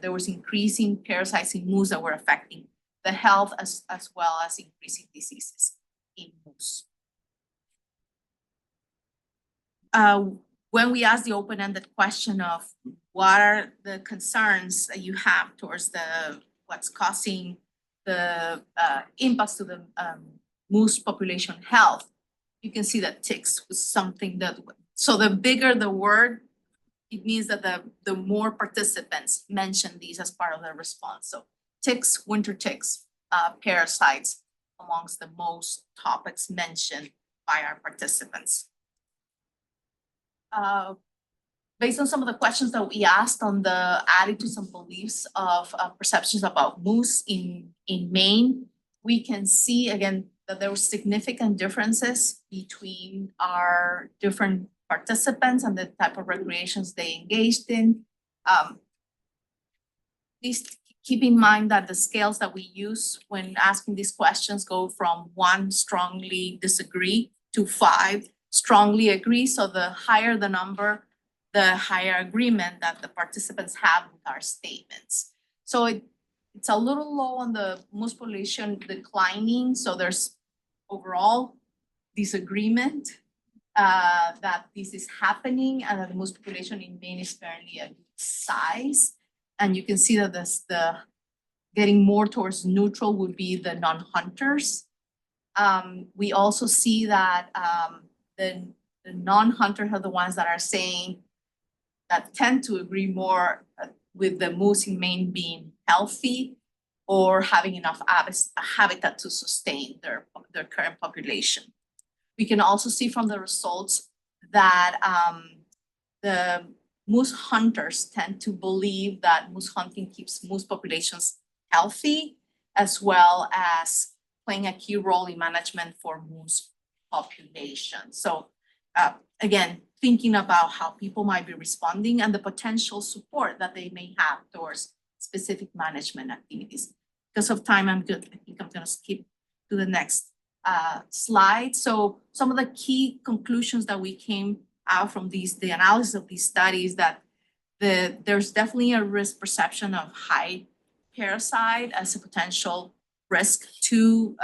there was increasing parasites in moose that were affecting the health as well as increasing diseases in moose. When we asked the open-ended question of what are the concerns that you have towards what's causing the impacts to the moose population health, you can see that ticks was something that, so the bigger the word, it means that the more participants mention these as part of their response. So ticks, winter ticks, parasites amongst the most topics mentioned by our participants. Based on some of the questions that we asked on the attitudes and beliefs of perceptions about moose in Maine, we can see again that there were significant differences between our different participants and the type of recreations they engaged in. Please keep in mind that the scales that we use when asking these questions go from 1 strongly disagree to 5 strongly agree. So the higher the number, the higher agreement that the participants have with our statements. So it's a little low on the moose population declining. So there's overall disagreement that this is happening and that the moose population in Maine is fairly a good size. And you can see that the getting more towards neutral would be the non-hunters. We also see that the non-hunters are the ones that are saying that tend to agree more with the moose in Maine being healthy or having enough habitat to sustain their current population. We can also see from the results that the moose hunters tend to believe that moose hunting keeps moose populations healthy, as well as playing a key role in management for moose population. So again, thinking about how people might be responding and the potential support that they may have towards specific management activities. Because of time, I think I'm gonna skip to the next slide. So some of the key conclusions that we came out from the analysis of these studies, that there's definitely a risk perception of high parasite as a potential risk to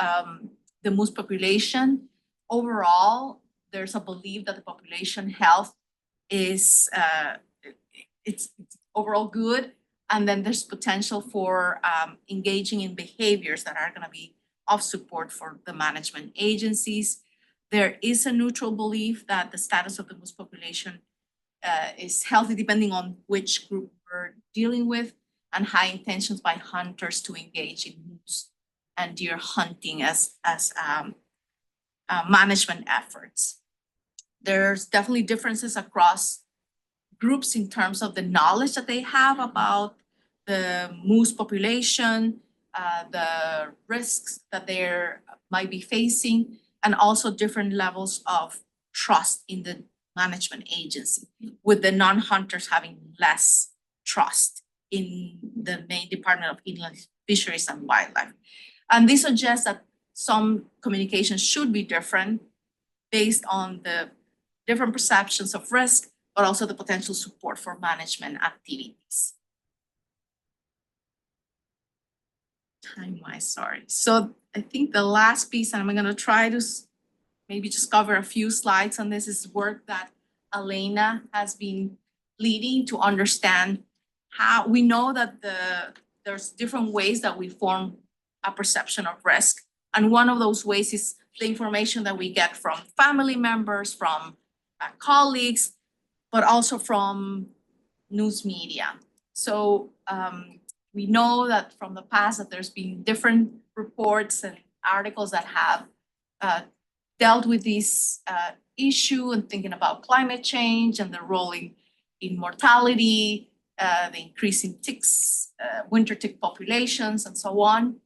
the moose population. Overall, there's a belief that the population health is it's overall good. And then there's potential for engaging in behaviors that are gonna be of support for the management agencies. There is a neutral belief that the status of the moose population is healthy depending on which group we're dealing with, and high intentions by hunters to engage in moose and deer hunting as management efforts. There's definitely differences across groups in terms of the knowledge that they have about the moose population, the risks that they might be facing, and also different levels of trust in the management agency, with the non-hunters having less trust in the Maine Department of Inland Fisheries and Wildlife. And this suggests that some communications should be different based on the different perceptions of risk, but also the potential support for management activities. Time-wise, sorry. So I think the last piece, and I'm gonna try to maybe just cover a few slides on this, is work that Elena has been leading to understand how we know that there's different ways that we form a perception of risk. And one of those ways is the information that we get from family members, from colleagues, but also from news media. So we know that from the past that there's been different reports and articles that have dealt with this issue and thinking about climate change and the role in mortality, the increase in ticks, winter tick populations, and so on.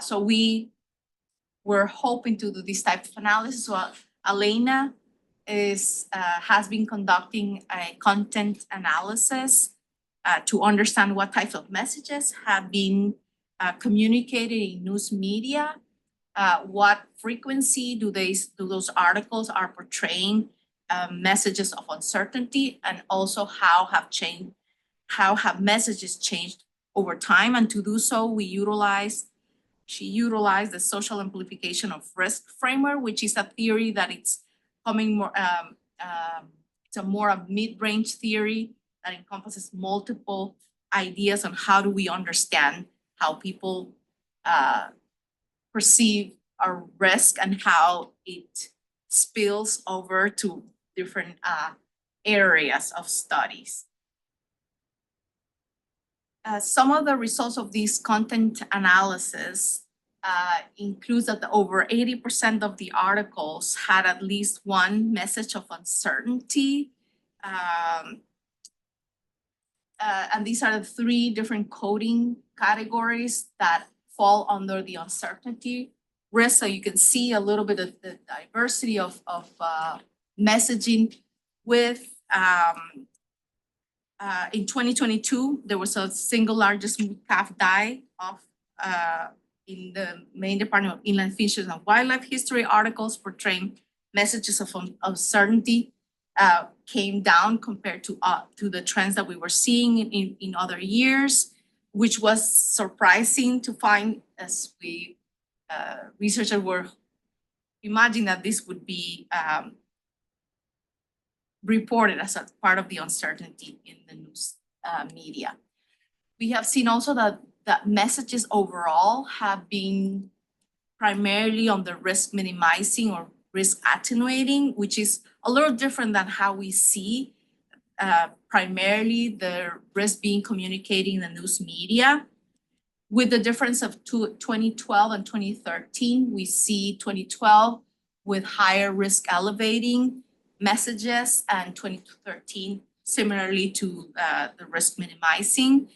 So we were hoping to do this type of analysis. So Elena has been conducting a content analysis to understand what types of messages have been communicated in news media, what frequency do those articles are portraying messages of uncertainty, and also how have messages changed over time. And to do so, she utilized the social amplification of risk framework, which is a theory that it's coming more, it's a more mid-range theory that encompasses multiple ideas on how do we understand how people perceive a risk and how it spills over to different areas of studies. Some of the results of this content analysis includes that over 80% of the articles had at least one message of uncertainty. And these are the three different coding categories that fall under the uncertainty risk. So you can see a little bit of the diversity of messaging with in 2022, there was a single largest calf die of in the Maine Department of Inland Fisheries and Wildlife history articles portraying messages of uncertainty came down compared to the trends that we were seeing in other years, which was surprising to find as we researchers were imagining that this would be reported as a part of the uncertainty in the news media. We have seen also that messages overall have been primarily on the risk minimizing or risk attenuating, which is a little different than how we see primarily the risk being communicated in the news media. With the difference of 2012 and 2013, we see 2012 with higher risk elevating messages, and 2013 similarly to the risk minimizing.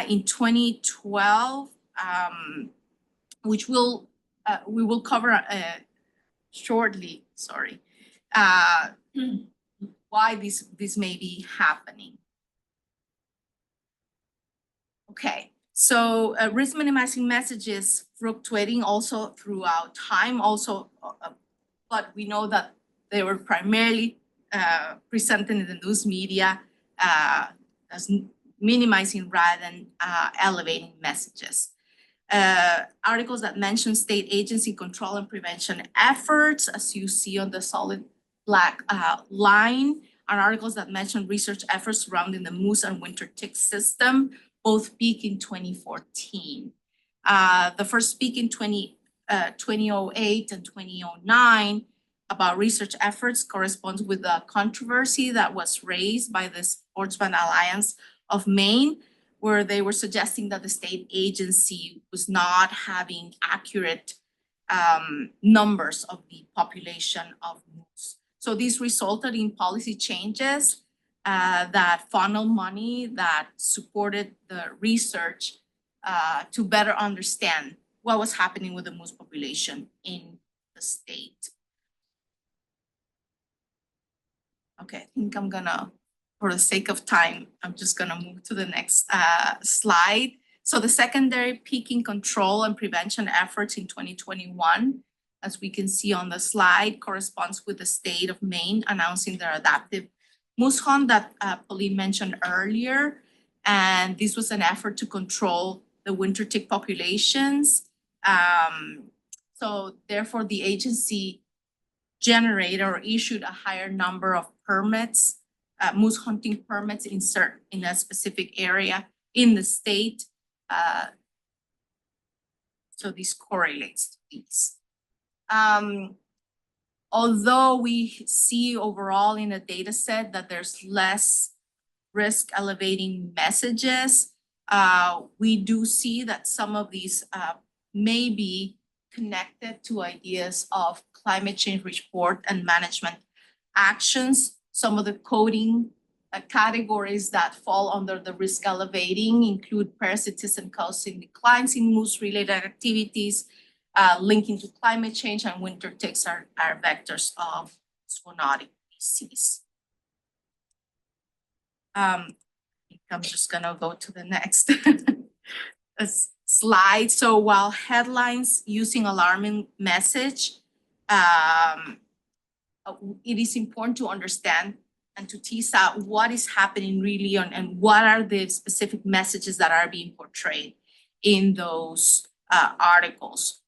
In 2012, which we will cover shortly, sorry, why this may be happening. Okay, so risk minimizing messages fluctuating also throughout time also, but we know that they were primarily presented in the news media as minimizing rather than elevating messages. Articles that mention state agency control and prevention efforts, as you see on the solid black line, and articles that mention research efforts surrounding the moose and winter tick system, both peaked in 2014. The first peak in 2008 and 2009 about research efforts corresponds with the controversy that was raised by the Sportsman Alliance of Maine, where they were suggesting that the state agency was not having accurate numbers of the population of moose. So this resulted in policy changes that funneled money that supported the research to better understand what was happening with the moose population in the state. Okay, I think I'm gonna, for the sake of time, I'm just gonna move to the next slide. So the secondary peaking control and prevention efforts in 2021, as we can see on the slide, corresponds with the state of Maine announcing their adaptive moose hunt that Pauline mentioned earlier. And this was an effort to control the winter tick populations. So therefore the agency generated or issued a higher number of permits, moose hunting permits in a specific area in the state. So this correlates to these. Although we see overall in a data set that there's less risk elevating messages, we do see that some of these may be connected to ideas of climate change report and management actions. Some of the coding categories that fall under the risk elevating include parasitism causing declines in moose-related activities, linking to climate change, and winter ticks are vectors of zoonotic disease. I'm just gonna go to the next slide. So while headlines using alarming message, it is important to understand and to tease out what is happening really and what are the specific messages that are being portrayed in those articles.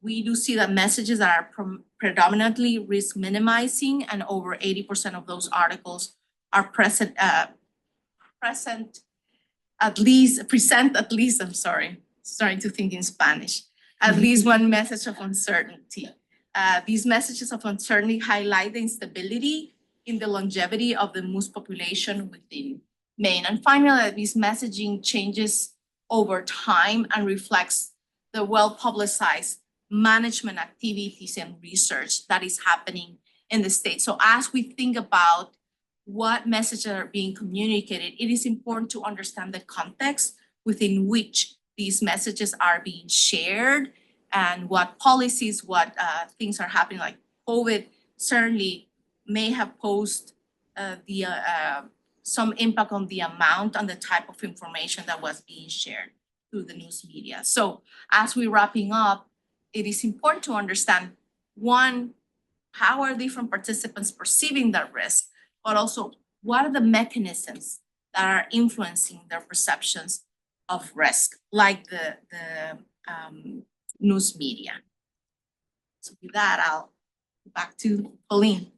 We do see that messages that are predominantly risk minimizing, and over 80% of those articles are present at least, I'm sorry, starting to think in Spanish, at least one message of uncertainty. These messages of uncertainty highlight the instability in the longevity of the moose population within Maine. And finally, this messaging changes over time and reflects the well-publicized management activities and research that is happening in the state. So as we think about what messages are being communicated, it is important to understand the context within which these messages are being shared and what policies, what things are happening, like COVID certainly may have posed some impact on the amount and the type of information that was being shared through the news media. So as we're wrapping up, it is important to understand, one, how are different participants perceiving that risk, but also what are the mechanisms that are influencing their perceptions of risk, like the news media. So with that, I'll go back to Pauline.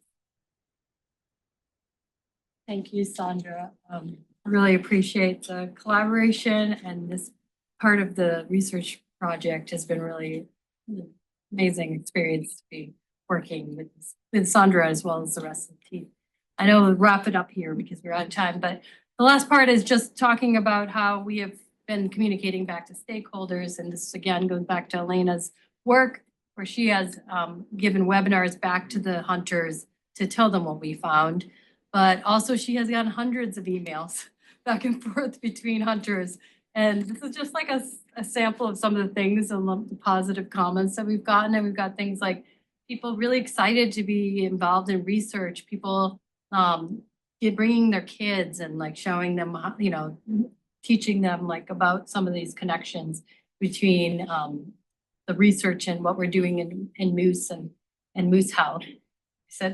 Thank you, Sandra. I really appreciate the collaboration, and this part of the research project has been really an amazing experience to be working with Sandra as well as the rest of the team. I know we'll wrap it up here because we're out of time, but the last part is just talking about how we have been communicating back to stakeholders. And this again goes back to Elena's work, where she has given webinars back to the hunters to tell them what we found. But also she has gotten hundreds of emails back and forth between hunters. And this is just like a sample of some of the things and the positive comments that we've gotten. And we've got things like people really excited to be involved in research, people bringing their kids and like showing them, you know, teaching them like about some of these connections between the research and what we're doing in moose and moose health.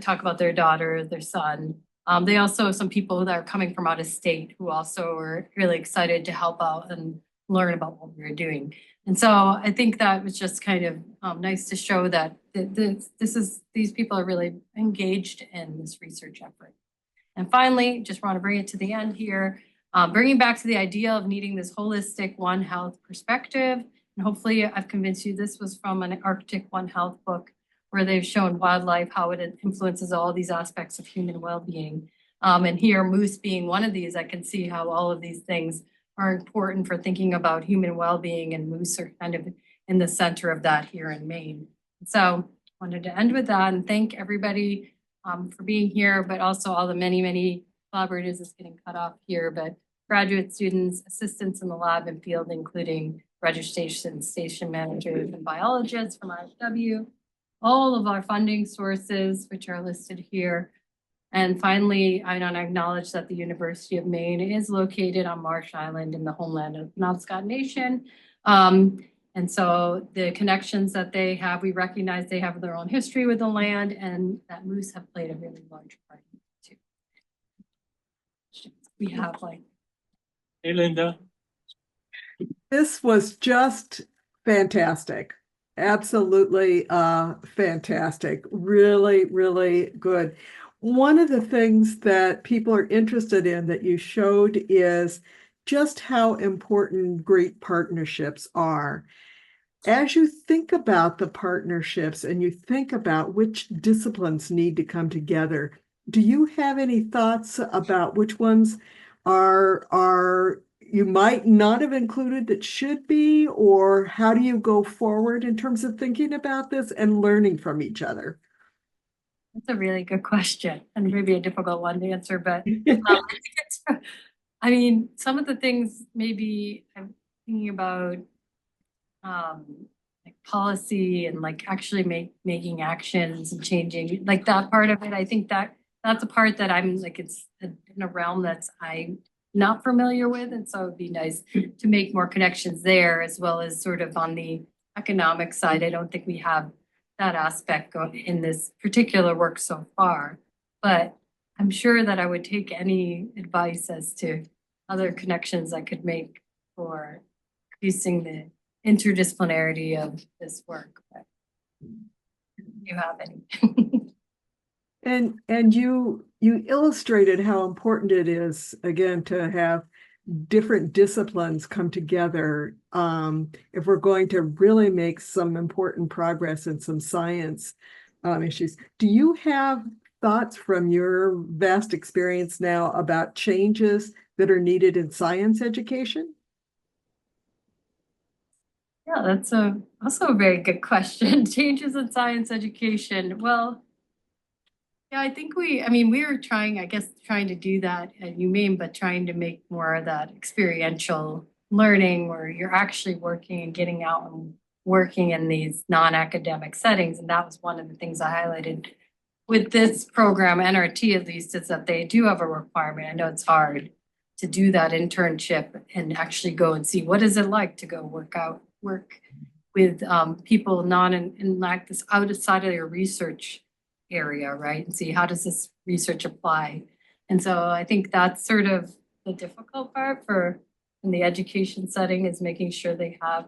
Talk about their daughter, their son. They also have some people that are coming from out of state who also are really excited to help out and learn about what we're doing. And so I think that was just kind of nice to show that these people are really engaged in this research effort. And finally, just want to bring it to the end here, bringing back to the idea of needing this holistic One Health perspective. And hopefully I've convinced you this was from an Arctic One Health book where they've shown wildlife, how it influences all these aspects of human well-being. And here, moose being one of these, I can see how all of these things are important for thinking about human well-being, and moose are kind of in the center of that here in Maine. So wanted to end with that and thank everybody for being here, but also all the many collaborators. It's getting cut off here, but graduate students, assistants in the lab and field, including registration station managers and biologists from IFW, all of our funding sources, which are listed here. And finally, I want to acknowledge that the University of Maine is located on Marsh Island in the homeland of Penobscot Nation. And so the connections that they have, we recognize they have their own history with the land, and that moose have played a really large part in it too. We have like. Hey, Linda. This was just fantastic. Absolutely fantastic. Really, really good. One of the things that people are interested in that you showed is just how important great partnerships are. As you think about the partnerships and you think about which disciplines need to come together, do you have any thoughts about which ones are you might not have included that should be, or how do you go forward in terms of thinking about this and learning from each other? That's a really good question and maybe a difficult one to answer, but I mean, some of the things maybe I'm thinking about like policy and like actually making actions and changing like that part of it. I think that's a part that I'm like, it's in a realm that's I'm not familiar with. And so it'd be nice to make more connections there, as well as sort of on the economic side. I don't think we have that aspect in this particular work so far, but I'm sure that I would take any advice as to other connections I could make for increasing the interdisciplinarity of this work. But you have any? And you illustrated how important it is, again, to have different disciplines come together if we're going to really make some important progress in some science issues. Do you have thoughts from your vast experience now about changes that are needed in science education? Yeah, that's also a very good question. Changes in science education. Well, yeah, I think we were trying to do that at UMaine, but trying to make more of that experiential learning where you're actually working and getting out and working in these non-academic settings. And that was one of the things I highlighted with this program, NRT at least, is that they do have a requirement. I know it's hard to do that internship and actually go and see what is it like to go work with people not in like this outside of your research area, right? And see how does this research apply? And so I think that's sort of the difficult part for in the education setting, is making sure they have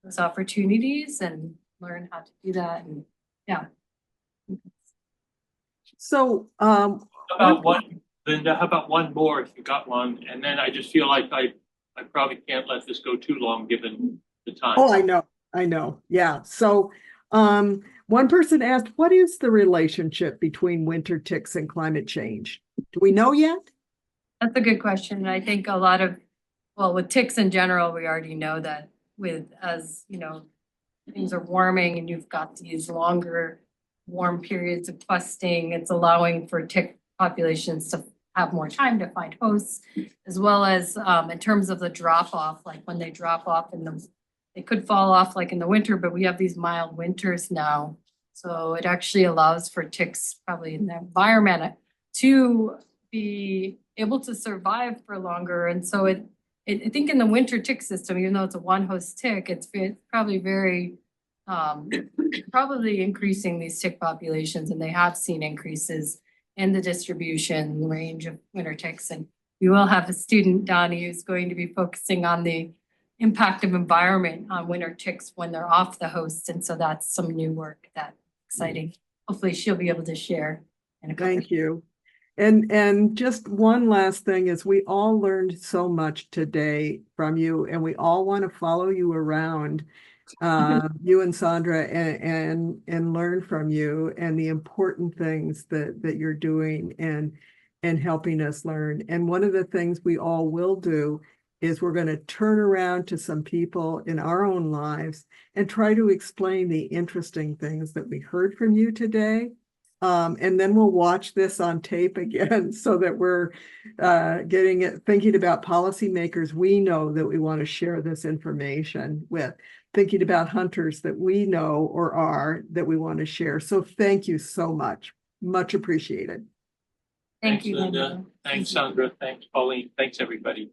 those opportunities and learn how to do that. And yeah. So How about one, Linda, how about one more if you got one? And then I just feel like I probably can't let this go too long given the time. oh, I know. Yeah. So one person asked, what is the relationship between winter ticks and climate change? Do we know yet? That's a good question. And I think a lot of, well, with ticks in general, we already know that as you know, things are warming and you've got these longer warm periods of questing, it's allowing for tick populations to have more time to find hosts, as well as in terms of the drop off, like when they drop off they could fall off like in the winter, but we have these mild winters now. So it actually allows for ticks probably in the environment to be able to survive for longer. And so I think in the winter tick system, even though it's a one host tick, it's probably very, probably increasing these tick populations, and they have seen increases in the distribution range of winter ticks. And we will have a student, Donnie, who's going to be focusing on the impact of environment on winter ticks when they're off the host. And so that's some new work that's exciting. Hopefully she'll be able to share in a couple. Thank you. And just one last thing is we all learned so much today from you, and we all want to follow you around, you and Sandra, and learn from you and the important things that you're doing and helping us learn. And one of the things we all will do is we're going to turn around to some people in our own lives and try to explain the interesting things that we heard from you today. And then we'll watch this on tape again so that we're getting it, thinking about policymakers we know that we want to share this information with, thinking about hunters that we know or are that we want to share. So thank you so much. Much appreciated. Thank Thanks, you, Linda. Linda. Thanks, Sandra. Thanks, Pauline. Thanks, everybody.